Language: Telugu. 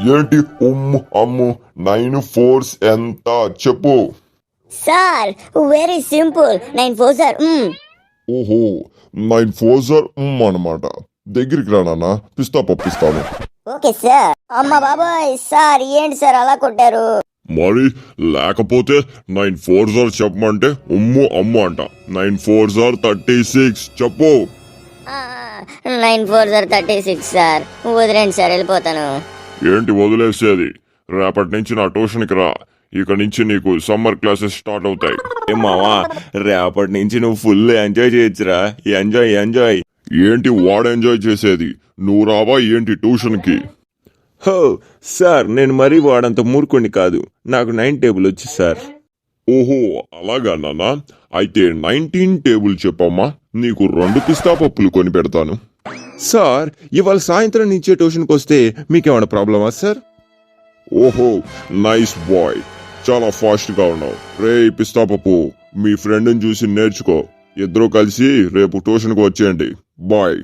ఏంటి ఉమ్ము అమ్ము 9 4s ఎంత చెప్పు. సార్ వెరీ సింపుల్ 9 4 సార్ ఓహో 9 4s అనమాట. దగ్గరికి రా నాన్న, పిస్తా పప్పిస్తాను. Okay sir. అమ్మ బాబాయ్ సార్ ఏంటి సార్ అలా కొట్టారు? మరి లేకపోతే 9 4s చెప్పమంటే ఉమ్ము అమ్ము అంట. 9 4s 36 చెప్పు. 9 4 సార్ 36 సార్. వదిలేండి సార్, వెళ్ళిపోతాను. ఏంటి వదిలేసేది? రేపటి నుంచి నా ట్యూషన్కి రా. ఇక నుంచి నీకు సమ్మర్ క్లాసెస్ స్టార్ట్ అవుతాయి. మావా రేపటి నుంచి నువ్వు ఫుల్ ఎంజాయ్ చేయొచ్చురా. Enjoy enjoy. ఏంటి వాడు ఎంజాయ్ చేసేది? నువ్వు రావా ఏంటి ట్యూషన్కి? హో సార్, నేను మరీ వాడంత మూర్ఖుణ్ణి కాదు. నాకు 9 టేబుల్ వచ్చి సార్. ఓహో అలాగా నాన్న. అయితే 19 టేబుల్ చెప్పమ్మా, నీకు 2 పిస్తా పప్పులు కొని పెడతాను. సార్ ఇవాళ సాయంత్రం నుంచే ట్యూషన్కి వస్తే మీకేమైనా ప్రాబ్లమా సార్? ఓహో నైస్ బాయ్, చాలా ఫాస్ట్ గా ఉన్నావు. రే పిస్తా పప్పు, మీ ఫ్రెండ్ని చూసి నేర్చుకో. ఇద్దరూ కలిసి రేపు ట్యూషన్కి వచ్చేయండి. బాయ్.